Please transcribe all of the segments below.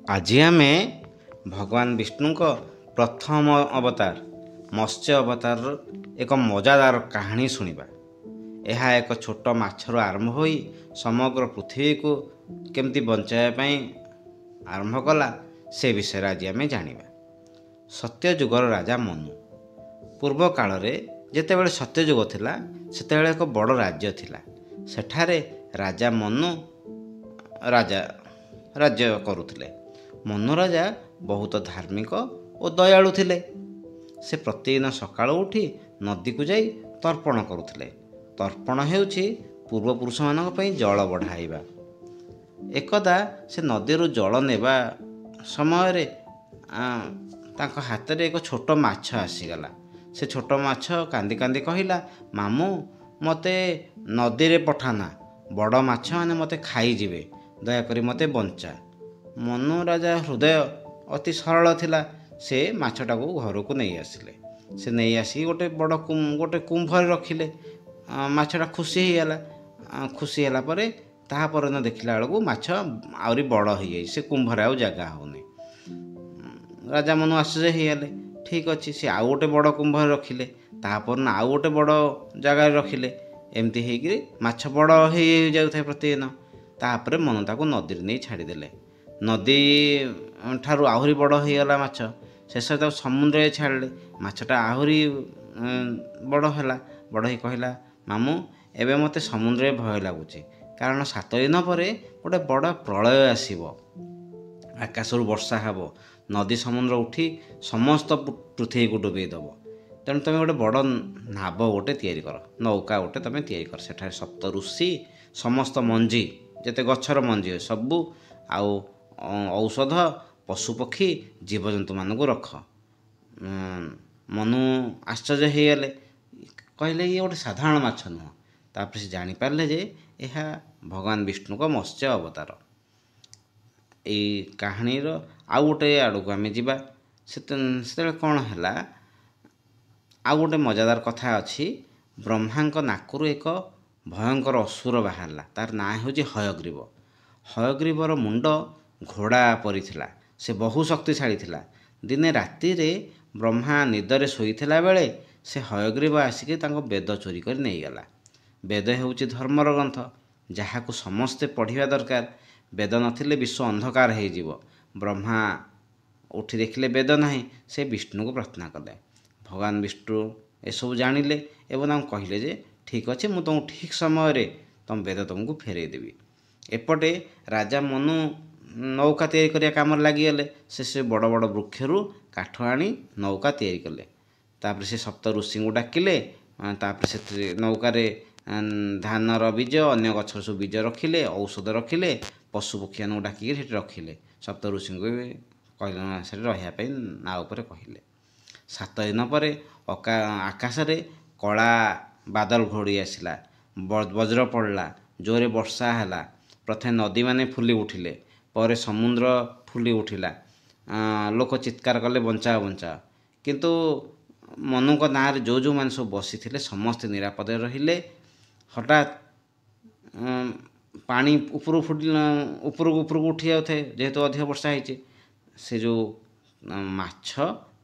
ଆଜି ଆମେ ଭଗବାନ ବିଷ୍ଣୁଙ୍କ ପ୍ରଥମ ଅବତାର ମତ୍ସ୍ୟ ଅବତାରର ଏକ ମଜାଦାର କାହାଣୀ ଶୁଣିବା। ଏହା ଏକ ଛୋଟ ମାଛରୁ ଆରମ୍ଭ ହୋଇ ସମଗ୍ର ପୃଥିବୀକୁ କେମିତି ବଞ୍ଚାଇବା ପାଇଁ ଆରମ୍ଭ କଲା ସେ ବିଷୟରେ ଆଜି ଆମେ ଜାଣିବା। ସତ୍ୟଯୁଗର ରାଜା ମନୁ। ପୂର୍ବ କାଳରେ ଯେତେବେଳେ ସତ୍ୟଯୁଗ ଥିଲା ସେତେବେଳେ ଏକ ବଡ଼ ରାଜ୍ୟ ଥିଲା। ସେଠାରେ ରାଜା ମନୁ ରାଜ୍ୟ କରୁଥିଲେ। ମନୁ ରାଜା ବହୁତ ଧାର୍ମିକ ଓ ଦୟାଳୁ ଥିଲେ। ସେ ପ୍ରତିଦିନ ସକାଳୁ ଉଠି ନଦୀକୁ ଯାଇ ତର୍ପଣ କରୁଥିଲେ। ତର୍ପଣ ହେଉଛି ପୂର୍ବପୁରୁଷମାନଙ୍କ ପାଇଁ ଜଳ ବଢ଼ାଇବା। ଏକଦା ସେ ନଦୀରୁ ଜଳ ନେବା ସମୟରେ ତାଙ୍କ ହାତରେ ଏକ ଛୋଟ ମାଛ ଆସିଗଲା। ସେ ଛୋଟ ମାଛ କାନ୍ଦି କାନ୍ଦି କହିଲା, ମାମୁଁ ମୋତେ ନଦୀରେ ପଠାନା, ବଡ଼ ମାଛମାନେ ମୋତେ ଖାଇଯିବେ, ଦୟାକରି ମୋତେ ବଞ୍ଚା। ମନୁ ରାଜା ହୃଦୟ ଅତି ସରଳ ଥିଲା। ସେ ମାଛଟାକୁ ଘରକୁ ନେଇ ଆସିଲେ। ସେ ନେଇ ଆସି ଗୋଟେ କୁମ୍ଭରେ ରଖିଲେ। ମାଛଟା ଖୁସି ହେଇଗଲା। ଖୁସି ହେଲା ପରେ ତାହା ପରଦିନ ଦେଖିଲା ବେଳକୁ ମାଛ ଆହୁରି ବଡ଼ ହେଇଯାଇଛି। ସେ କୁମ୍ଭରେ ଆଉ ଜାଗା ହେଉନି। ରାଜା ମନୁ ଆଶ୍ଚର୍ଯ୍ୟ ହେଇଗଲେ। ଠିକ୍ ଅଛି, ସେ ଆଉ ଗୋଟେ ବଡ଼ କୁମ୍ଭରେ ରଖିଲେ। ତାପରଦିନ ଆଉ ଗୋଟେ ବଡ଼ ଜାଗାରେ ରଖିଲେ। ଏମିତି ହେଇକିରି ମାଛ ବଡ଼ ହେଇଯାଉଥାଏ ପ୍ରତିଦିନ। ତାପରେ ମନୁ ତାକୁ ନଦୀରେ ନେଇ ଛାଡ଼ିଦେଲେ। ନଦୀ ଠାରୁ ଆହୁରି ବଡ଼ ହେଇଗଲା ମାଛ। ଶେଷରେ ତାକୁ ସମୁଦ୍ରରେ ଛାଡ଼ିଲେ। ମାଛଟା ଆହୁରି ବଡ଼ ହେଲା। ବଡ଼ ହେଇ କହିଲା, ମାମୁଁ ଏବେ ମୋତେ ସମୁଦ୍ରରେ ଭୟ ଲାଗୁଛି, କାରଣ 7 ଦିନ ପରେ ଗୋଟେ ବଡ଼ ପ୍ରଳୟ ଆସିବ। ଆକାଶରୁ ବର୍ଷା ହେବ, ନଦୀ ସମୁଦ୍ର ଉଠି ସମସ୍ତ ପୃଥିବୀକୁ ଡୁବେଇ ଦେବ। ତେଣୁ ତୁମେ ଗୋଟେ ବଡ଼ ନାବ ଗୋଟେ ତିଆରି କର, ନୌକା ଗୋଟେ ତୁମେ ତିଆରି କର। ସେଠାରେ ସପ୍ତ ଋଷି, ସମସ୍ତ ମଞ୍ଜି, ଯେତେ ଗଛର ମଞ୍ଜି ସବୁ, ଆଉ ଔଷଧ, ପଶୁପକ୍ଷୀ, ଜୀବଜନ୍ତୁମାନଙ୍କୁ ରଖ। ମନୁ ଆଶ୍ଚର୍ଯ୍ୟ ହେଇଗଲେ। କହିଲେ, ଇଏ ଗୋଟେ ସାଧାରଣ ମାଛ ନୁହଁ। ତାପରେ ସେ ଜାଣିପାରିଲେ ଯେ ଏହା ଭଗବାନ ବିଷ୍ଣୁଙ୍କ ମତ୍ସ୍ୟ ଅବତାର। ଏଇ କାହାଣୀର ଆଉ ଗୋଟେ ଆଡ଼କୁ ଆମେ ଯିବା। ସେତେବେଳେ କ'ଣ ହେଲା, ଆଉ ଗୋଟେ ମଜାଦାର କଥା ଅଛି। ବ୍ରହ୍ମାଙ୍କ ନାକରୁ ଏକ ଭୟଙ୍କର ଅସୁର ବାହାରିଲା। ତାର ନାଁ ହେଉଛି ହୟଗ୍ରୀବ। ହୟଗ୍ରୀବର ମୁଣ୍ଡ ଘୋଡ଼ା ପରି ଥିଲା। ସେ ବହୁ ଶକ୍ତିଶାଳୀ ଥିଲା। ଦିନେ ରାତିରେ ବ୍ରହ୍ମା ନିଦରେ ଶୋଇଥିଲା ବେଳେ ସେ ହୟଗ୍ରୀବ ଆସିକି ତାଙ୍କ ବେଦ ଚୋରି କରି ନେଇଗଲା। ବେଦ ହେଉଛି ଧର୍ମର ଗ୍ରନ୍ଥ, ଯାହାକୁ ସମସ୍ତେ ପଢ଼ିବା ଦରକାର। ବେଦ ନଥିଲେ ବିଶ୍ୱ ଅନ୍ଧକାର ହେଇଯିବ। ବ୍ରହ୍ମା ଉଠି ଦେଖିଲେ ବେଦ ନାହିଁ। ସେ ବିଷ୍ଣୁଙ୍କୁ ପ୍ରାର୍ଥନା କଲେ। ଭଗବାନ ବିଷ୍ଣୁ ଏସବୁ ଜାଣିଲେ ଏବଂ ତାଙ୍କୁ କହିଲେ ଯେ ଠିକ୍ ଅଛି, ମୁଁ ତୁମକୁ ଠିକ୍ ସମୟରେ ତୁମ ବେଦ ତୁମକୁ ଫେରାଇ ଦେବି। ଏପଟେ ରାଜା ମନୁ ନୌକା ତିଆରି କରିବା କାମରେ ଲାଗିଗଲେ। ସେ ବଡ଼ ବଡ଼ ବୃକ୍ଷରୁ କାଠ ଆଣି ନୌକା ତିଆରି କଲେ। ତାପରେ ସେ ସପ୍ତ ଋଷିଙ୍କୁ ଡାକିଲେ। ତାପରେ ସେଥିରେ ନୌକାରେ ଧାନର ବୀଜ, ଅନ୍ୟ ଗଛର ସବୁ ବୀଜ ରଖିଲେ, ଔଷଧ ରଖିଲେ, ପଶୁପକ୍ଷୀମାନଙ୍କୁ ଡାକିକି ସେଠି ରଖିଲେ। ସପ୍ତ ଋଷିଙ୍କୁ ବି କହିଲେ ସେଠି ରହିବା ପାଇଁ ନାଁ ଉପରେ କହିଲେ। 7 ଦିନ ପରେ ଆକାଶରେ କଳା ବାଦଲ ଘୋଡ଼ି ଆସିଲା। ବଜ୍ର ପଡ଼ିଲା, ଜୋରେ ବର୍ଷା ହେଲା। ପ୍ରଥମେ ନଦୀମାନେ ଫୁଲି ଉଠିଲେ, ପରେ ସମୁଦ୍ର ଫୁଲି ଉଠିଲା। ଲୋକ ଚିତ୍କାର କଲେ, ବଞ୍ଚାଅ ବଞ୍ଚାଅ। କିନ୍ତୁ ମନୁଙ୍କ ନାଁରେ ଯେଉଁମାନେ ସବୁ ବସିଥିଲେ ସମସ୍ତେ ନିରାପଦରେ ରହିଲେ। ହଠାତ୍ ପାଣି ଉପରକୁ ଉଠି ଯାଉଥାଏ, ଯେହେତୁ ଅଧିକ ବର୍ଷା ହେଇଛି। ସେ ଯେଉଁ ମାଛ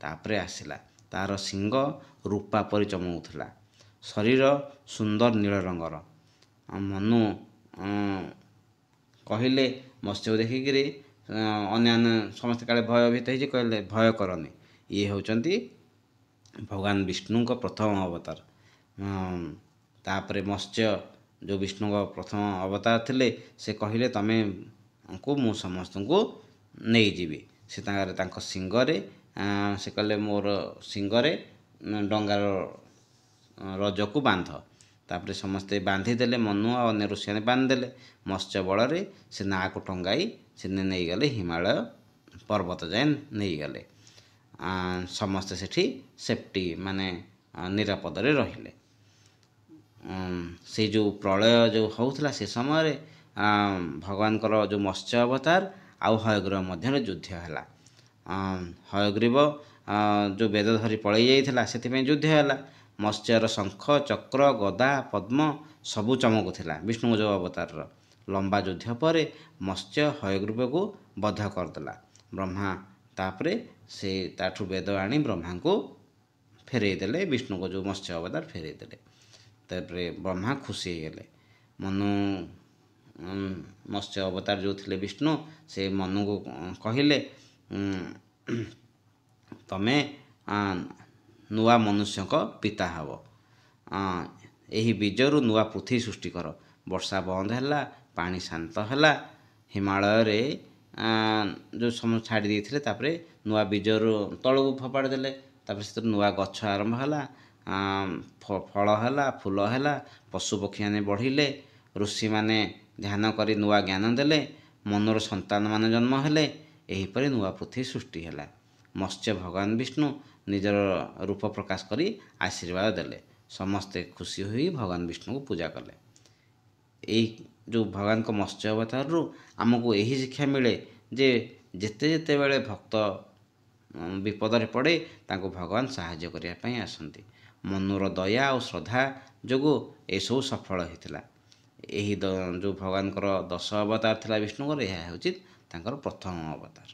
ତାପରେ ଆସିଲା। ତାର ଶିଙ୍ଗ ରୂପା ପରି ଚମକୁଥିଲା, ଶରୀର ସୁନ୍ଦର ନୀଳ ରଙ୍ଗର। ମନୁ କହିଲେ, ମତ୍ସ୍ୟକୁ ଦେଖିକିରି ଅନ୍ୟାନ୍ୟ ସମସ୍ତେ କାଳେ ଭୟଭୀତ ହେଇଛି, କହିଲେ ଭୟ କରନି, ଇଏ ହେଉଛନ୍ତି ଭଗବାନ ବିଷ୍ଣୁଙ୍କ ପ୍ରଥମ ଅବତାର। ତାପରେ ମତ୍ସ୍ୟ ଯେଉଁ ବିଷ୍ଣୁଙ୍କ ପ୍ରଥମ ଅବତାର ଥିଲେ, ସେ କହିଲେ ତମେକୁ ମୁଁ ସମସ୍ତଙ୍କୁ ନେଇଯିବି। ସେ ତାଙ୍କ ଶିଙ୍ଗରେ ସେ କହିଲେ, ମୋର ଶିଙ୍ଗରେ ଡଙ୍ଗାର ରଜକୁ ବାନ୍ଧ। ତାପରେ ସମସ୍ତେ ବାନ୍ଧିଦେଲେ। ମନୁ ଆଉ ଅନ୍ୟ ଋଷିମାନେ ବାନ୍ଧିଦେଲେ। ମତ୍ସ୍ୟ ବଳରେ ସେ ନାଆକୁ ଟଙ୍ଗାଇ ସେ ନେଇଗଲେ, ହିମାଳୟ ପର୍ବତ ଯାଏଁ ନେଇଗଲେ। ସମସ୍ତେ ସେଠି ସେଫ୍ଟି ମାନେ ନିରାପଦରେ ରହିଲେ। ସେଇ ଯେଉଁ ପ୍ରଳୟ ଯେଉଁ ହେଉଥିଲା ସେ ସମୟରେ ଭଗବାନଙ୍କର ଯେଉଁ ମତ୍ସ୍ୟ ଅବତାର ଆଉ ହୟଗ୍ରୀବ ମଧ୍ୟରେ ଯୁଦ୍ଧ ହେଲା। ହୟଗ୍ରୀବ ଯେଉଁ ବେଦ ଧରି ପଳେଇ ଯାଇଥିଲା, ସେଥିପାଇଁ ଯୁଦ୍ଧ ହେଲା। ମତ୍ସ୍ୟର ଶଙ୍ଖ, ଚକ୍ର, ଗଦା, ପଦ୍ମ ସବୁ ଚମକୁଥିଲା ବିଷ୍ଣୁଙ୍କ ଯେଉଁ ଅବତାରର। ଲମ୍ବା ଯୁଦ୍ଧ ପରେ ମତ୍ସ୍ୟ ହୟଗ୍ରୀବକୁ ବଧ କରିଦେଲା। ବ୍ରହ୍ମା ତାପରେ ସେ ତାଠୁ ବେଦ ଆଣି ବ୍ରହ୍ମାଙ୍କୁ ଫେରେଇ ଦେଲେ, ବିଷ୍ଣୁଙ୍କ ଯେଉଁ ମତ୍ସ୍ୟ ଅବତାର ଫେରେଇ ଦେଲେ। ତାପରେ ବ୍ରହ୍ମା ଖୁସି ହେଇଗଲେ। ମନୁ ମତ୍ସ୍ୟ ଅବତାର ଯେଉଁ ଥିଲେ ବିଷ୍ଣୁ, ସେ ମନୁକୁ କହିଲେ ତମେ ନୂଆ ମନୁଷ୍ୟଙ୍କ ପିତା ହେବ, ଏହି ବୀଜରୁ ନୂଆ ପୃଥିବୀ ସୃଷ୍ଟି କର। ବର୍ଷା ବନ୍ଦ ହେଲା, ପାଣି ଶାନ୍ତ ହେଲା, ହିମାଳୟରେ ଯେଉଁ ସମୟ ଛାଡ଼ି ଦେଇଥିଲେ ତାପରେ ନୂଆ ବୀଜରୁ ତଳକୁ ଫୋପାଡ଼ି ଦେଲେ। ତାପରେ ସେଥିରୁ ନୂଆ ଗଛ ଆରମ୍ଭ ହେଲା, ଫଳ ହେଲା, ଫୁଲ ହେଲା, ପଶୁପକ୍ଷୀମାନେ ବଢ଼ିଲେ, ଋଷିମାନେ ଧ୍ୟାନ କରି ନୂଆ ଜ୍ଞାନ ଦେଲେ, ମନୁର ସନ୍ତାନମାନେ ଜନ୍ମ ହେଲେ। ଏହିପରି ନୂଆ ପୃଥିବୀ ସୃଷ୍ଟି ହେଲା। ମତ୍ସ୍ୟ ଭଗବାନ ବିଷ୍ଣୁ ନିଜର ରୂପ ପ୍ରକାଶ କରି ଆଶୀର୍ବାଦ ଦେଲେ। ସମସ୍ତେ ଖୁସି ହୋଇ ଭଗବାନ ବିଷ୍ଣୁଙ୍କୁ ପୂଜା କଲେ। ଏଇ ଯେଉଁ ଭଗବାନଙ୍କ ମତ୍ସ୍ୟ ଅବତାରରୁ ଆମକୁ ଏହି ଶିକ୍ଷା ମିଳେ ଯେ ଯେତେବେଳେ ଭକ୍ତ ବିପଦରେ ପଡ଼େ ତାଙ୍କୁ ଭଗବାନ ସାହାଯ୍ୟ କରିବା ପାଇଁ ଆସନ୍ତି। ମନୁର ଦୟା ଓ ଶ୍ରଦ୍ଧା ଯୋଗୁଁ ଏସବୁ ସଫଳ ହୋଇଥିଲା। ଏହି ଯେଉଁ ଭଗବାନଙ୍କର 10 ଅବତାର ଥିଲା ବିଷ୍ଣୁଙ୍କର, ଏହା ହେଉଛି ତାଙ୍କର ପ୍ରଥମ ଅବତାର।